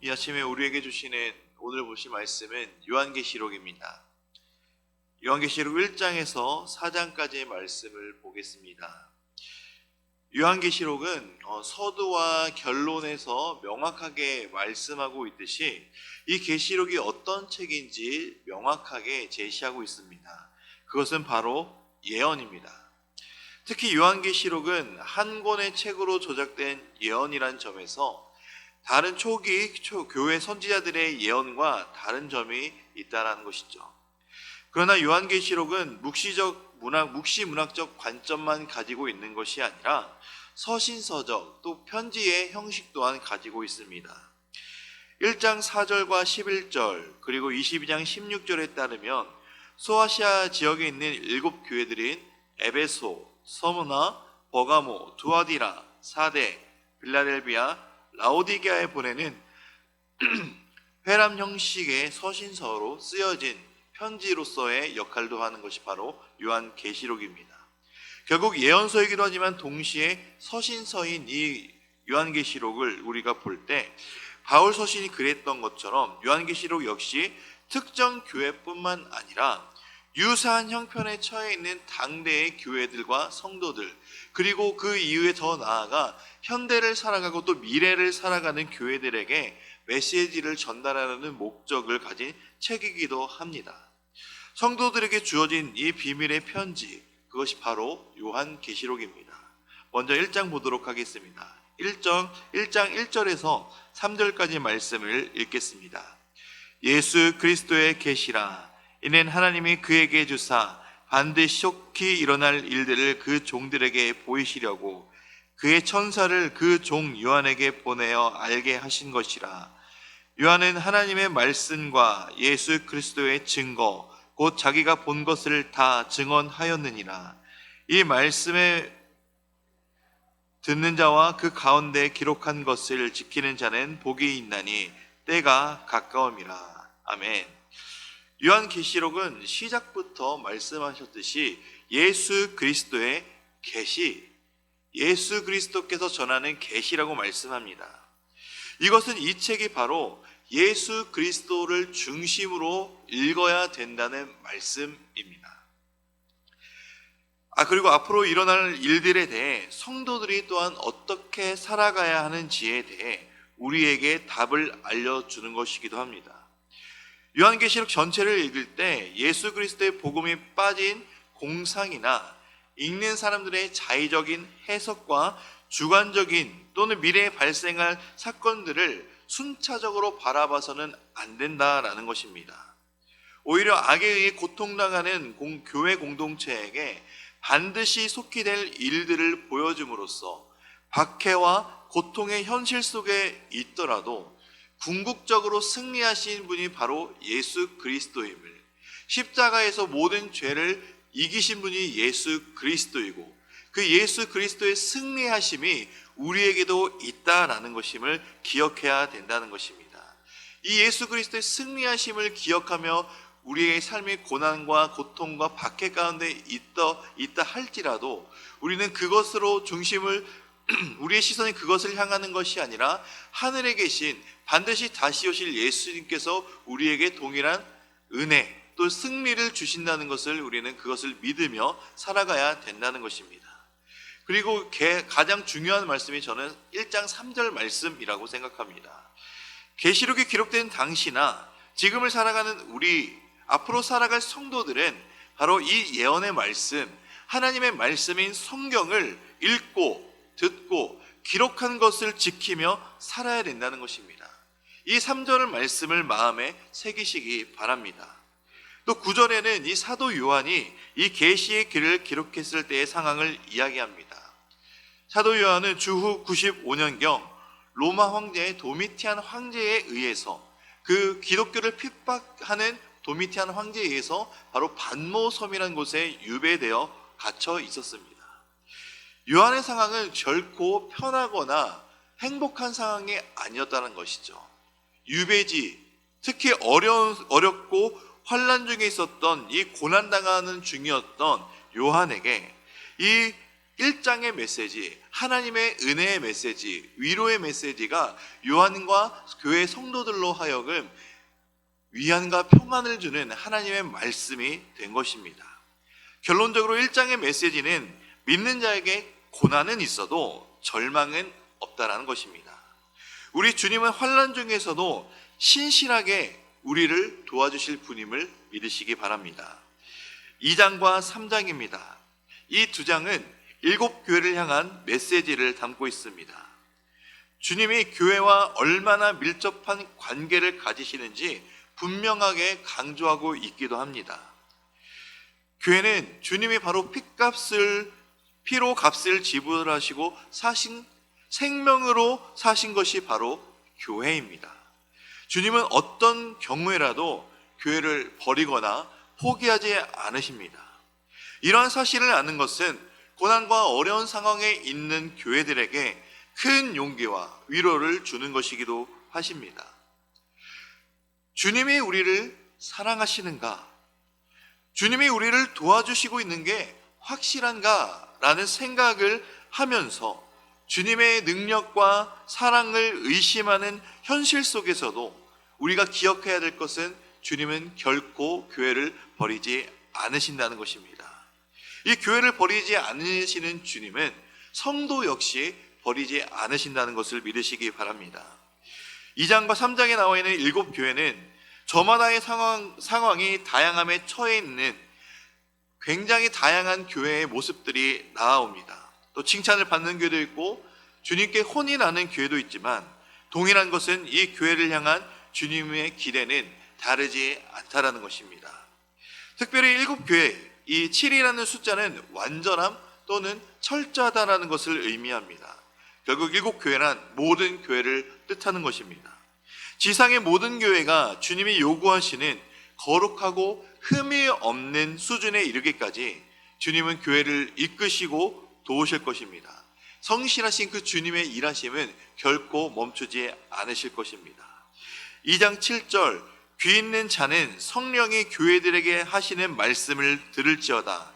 이 아침에 우리에게 주시는 오늘 보실 말씀은 요한계시록입니다. 요한계시록 1장에서 4장까지의 말씀을 보겠습니다. 요한계시록은 서두와 결론에서 명확하게 말씀하고 있듯이 이 계시록이 어떤 책인지 명확하게 제시하고 있습니다. 그것은 바로 예언입니다. 특히 요한계시록은 한 권의 책으로 조작된 예언이란 점에서 다른 초기 교회 선지자들의 예언과 다른 점이 있다는 것이죠. 그러나 요한계시록은 묵시문학적 관점만 가지고 있는 것이 아니라 서신서적 또 편지의 형식 또한 가지고 있습니다. 1장 4절과 11절 그리고 22장 16절에 따르면 소아시아 지역에 있는 7교회들인 에베소, 서무나, 버가모, 두아디라, 사데, 빌라델비아, 라오디게아에 보내는 회람 형식의 서신서로 쓰여진 편지로서의 역할도 하는 것이 바로 요한계시록입니다. 결국 예언서이기도 하지만 동시에 서신서인 이 요한계시록을 우리가 볼 때 바울 서신이 그랬던 것처럼 요한계시록 역시 특정 교회뿐만 아니라 유사한 형편에 처해 있는 당대의 교회들과 성도들, 그리고 그 이후에 더 나아가 현대를 살아가고 또 미래를 살아가는 교회들에게 메시지를 전달하려는 목적을 가진 책이기도 합니다. 성도들에게 주어진 이 비밀의 편지, 그것이 바로 요한계시록입니다. 먼저 1장 보도록 하겠습니다. 1장 1절에서 3절까지 말씀을 읽겠습니다. 예수 그리스도의 계시라. 이는 하나님이 그에게 주사 반드시 속히 일어날 일들을 그 종들에게 보이시려고 그의 천사를 그 종 요한에게 보내어 알게 하신 것이라. 요한은 하나님의 말씀과 예수 그리스도의 증거 곧 자기가 본 것을 다 증언하였느니라. 이 말씀에 듣는 자와 그 가운데 기록한 것을 지키는 자는 복이 있나니 때가 가까움이라. 아멘. 요한계시록은 시작부터 말씀하셨듯이 예수 그리스도의 계시, 예수 그리스도께서 전하는 계시라고 말씀합니다. 이것은 이 책이 바로 예수 그리스도를 중심으로 읽어야 된다는 말씀입니다. 그리고 앞으로 일어날 일들에 대해 성도들이 또한 어떻게 살아가야 하는지에 대해 우리에게 답을 알려주는 것이기도 합니다. 요한계시록 전체를 읽을 때 예수 그리스도의 복음이 빠진 공상이나 읽는 사람들의 자의적인 해석과 주관적인 또는 미래에 발생할 사건들을 순차적으로 바라봐서는 안 된다라는 것입니다. 오히려 악에 의해 고통당하는 교회 공동체에게 반드시 속히 될 일들을 보여줌으로써 박해와 고통의 현실 속에 있더라도 궁극적으로 승리하신 분이 바로 예수 그리스도임을, 십자가에서 모든 죄를 이기신 분이 예수 그리스도이고 그 예수 그리스도의 승리하심이 우리에게도 있다라는 것임을 기억해야 된다는 것입니다. 이 예수 그리스도의 승리하심을 기억하며 우리의 삶의 고난과 고통과 박해 가운데 있다 할지라도 우리는 그것으로 중심을 우리의 시선이 그것을 향하는 것이 아니라 하늘에 계신 반드시 다시 오실 예수님께서 우리에게 동일한 은혜 또 승리를 주신다는 것을 우리는 그것을 믿으며 살아가야 된다는 것입니다. 그리고 가장 중요한 말씀이 저는 1장 3절 말씀이라고 생각합니다. 계시록이 기록된 당시나 지금을 살아가는 우리, 앞으로 살아갈 성도들은 바로 이 예언의 말씀, 하나님의 말씀인 성경을 읽고 듣고 기록한 것을 지키며 살아야 된다는 것입니다. 이 3절 말씀을 마음에 새기시기 바랍니다. 또 9절에는 이 사도 요한이 이 계시의 길을 기록했을 때의 상황을 이야기합니다. 사도 요한은 주후 95년경 로마 황제 도미티안 황제에 의해서 그 기독교를 핍박하는 도미티안 황제에 의해서 바로 반모섬이라는 곳에 유배되어 갇혀 있었습니다. 요한의 상황은 결코 편하거나 행복한 상황이 아니었다는 것이죠. 유배지, 특히 어렵고 환난 중에 있었던 이 고난당하는 중이었던 요한에게 이 1장의 메시지, 하나님의 은혜의 메시지, 위로의 메시지가 요한과 교회 성도들로 하여금 위안과 평안을 주는 하나님의 말씀이 된 것입니다. 결론적으로 1장의 메시지는 믿는 자에게 고난은 있어도 절망은 없다라는 것입니다. 우리 주님은 환난 중에서도 신실하게 우리를 도와주실 분임을 믿으시기 바랍니다. 2장과 3장입니다. 이 두 장은 7교회를 향한 메시지를 담고 있습니다. 주님이 교회와 얼마나 밀접한 관계를 가지시는지 분명하게 강조하고 있기도 합니다. 교회는 주님이 바로 피로 값을 지불하시고 생명으로 사신 것이 바로 교회입니다. 주님은 어떤 경우에라도 교회를 버리거나 포기하지 않으십니다. 이러한 사실을 아는 것은 고난과 어려운 상황에 있는 교회들에게 큰 용기와 위로를 주는 것이기도 하십니다. 주님이 우리를 사랑하시는가? 주님이 우리를 도와주시고 있는 게 확실한가? 라는 생각을 하면서 주님의 능력과 사랑을 의심하는 현실 속에서도 우리가 기억해야 될 것은 주님은 결코 교회를 버리지 않으신다는 것입니다. 이 교회를 버리지 않으시는 주님은 성도 역시 버리지 않으신다는 것을 믿으시기 바랍니다. 2장과 3장에 나와 있는 7교회는 저마다의 상황이 다양함에 처해 있는 굉장히 다양한 교회의 모습들이 나옵니다. 또 칭찬을 받는 교회도 있고 주님께 혼이 나는 교회도 있지만 동일한 것은 이 교회를 향한 주님의 기대는 다르지 않다라는 것입니다. 특별히 7교회, 이 7이라는 숫자는 완전함 또는 철저하다라는 것을 의미합니다. 결국 7교회란 모든 교회를 뜻하는 것입니다. 지상의 모든 교회가 주님이 요구하시는 거룩하고 흠이 없는 수준에 이르기까지 주님은 교회를 이끄시고 도우실 것입니다. 성실하신 그 주님의 일하심은 결코 멈추지 않으실 것입니다. 2장 7절, 귀 있는 자는 성령이 교회들에게 하시는 말씀을 들을지어다.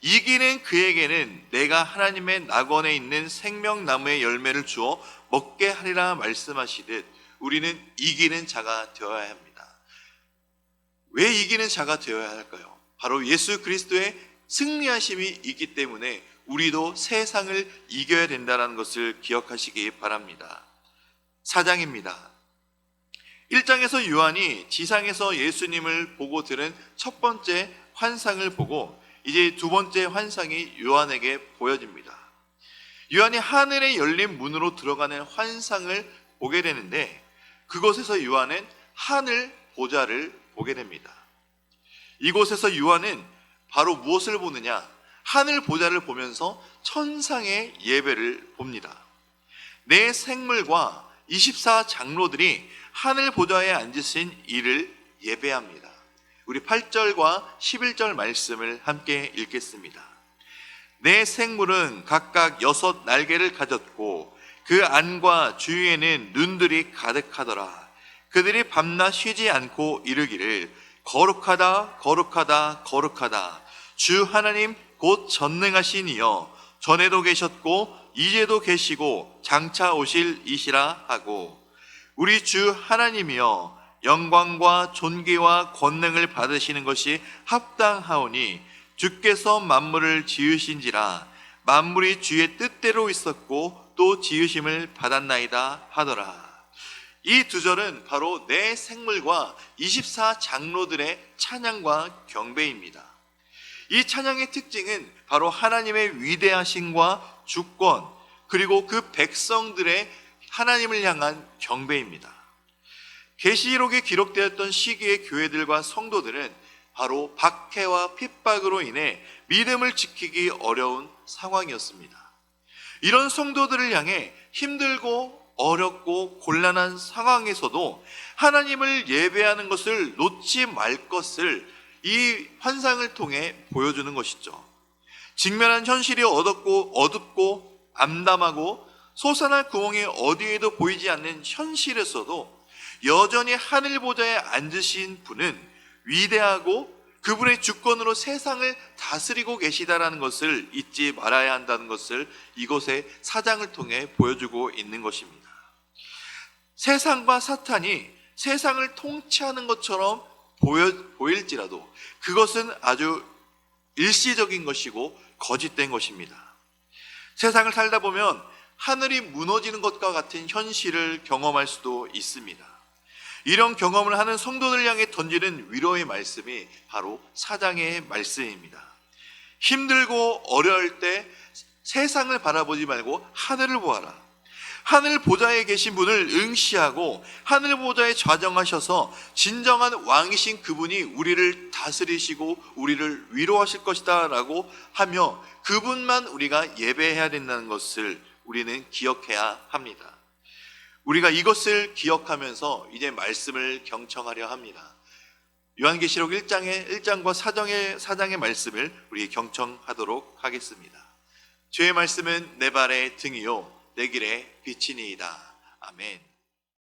이기는 그에게는 내가 하나님의 낙원에 있는 생명나무의 열매를 주어 먹게 하리라 말씀하시듯 우리는 이기는 자가 되어야 합니다. 왜 이기는 자가 되어야 할까요? 바로 예수 그리스도의 승리하심이 있기 때문에 우리도 세상을 이겨야 된다는 것을 기억하시기 바랍니다. 4장입니다. 1장에서 요한이 지상에서 예수님을 보고 들은 첫 번째 환상을 보고 이제 두 번째 환상이 요한에게 보여집니다. 요한이 하늘에 열린 문으로 들어가는 환상을 보게 되는데 그곳에서 요한은 하늘 보좌를 보게 됩니다. 이곳에서 요한은 바로 무엇을 보느냐? 하늘 보좌를 보면서 천상의 예배를 봅니다. 네 생물과 24장로들이 하늘 보좌에 앉으신 이를 예배합니다. 우리 8절과 11절 말씀을 함께 읽겠습니다. 네 생물은 각각 6 날개를 가졌고 그 안과 주위에는 눈들이 가득하더라. 그들이 밤낮 쉬지 않고 이르기를 거룩하다 거룩하다 거룩하다 주 하나님 곧 전능하신 이여 전에도 계셨고 이제도 계시고 장차 오실 이시라 하고 우리 주 하나님이여 영광과 존귀와 권능을 받으시는 것이 합당하오니 주께서 만물을 지으신지라 만물이 주의 뜻대로 있었고 또 지으심을 받았나이다 하더라. 이 두 절은 바로 네 생물과 24장로들의 찬양과 경배입니다. 이 찬양의 특징은 바로 하나님의 위대하심과 주권 그리고 그 백성들의 하나님을 향한 경배입니다. 계시록에 기록되었던 시기의 교회들과 성도들은 바로 박해와 핍박으로 인해 믿음을 지키기 어려운 상황이었습니다. 이런 성도들을 향해 힘들고 어렵고 곤란한 상황에서도 하나님을 예배하는 것을 놓지 말 것을 이 환상을 통해 보여주는 것이죠. 직면한 현실이 어둡고 암담하고 솟아날 구멍이 어디에도 보이지 않는 현실에서도 여전히 하늘 보좌에 앉으신 분은 위대하고 그분의 주권으로 세상을 다스리고 계시다라는 것을 잊지 말아야 한다는 것을 이곳의 사장을 통해 보여주고 있는 것입니다. 세상과 사탄이 세상을 통치하는 것처럼 보일지라도 그것은 아주 일시적인 것이고 거짓된 것입니다. 세상을 살다 보면 하늘이 무너지는 것과 같은 현실을 경험할 수도 있습니다. 이런 경험을 하는 성도들 향해 던지는 위로의 말씀이 바로 사장의 말씀입니다. 힘들고 어려울 때 세상을 바라보지 말고 하늘을 보아라. 하늘 보좌에 계신 분을 응시하고 하늘 보좌에 좌정하셔서 진정한 왕이신 그분이 우리를 다스리시고 우리를 위로하실 것이다 라고 하며 그분만 우리가 예배해야 된다는 것을 우리는 기억해야 합니다. 우리가 이것을 기억하면서 이제 말씀을 경청하려 합니다. 요한계시록 1장과 4장의 말씀을 우리 경청하도록 하겠습니다. 주의 말씀은 내 발의 등이요 내 길의 빛이니이다. 아멘.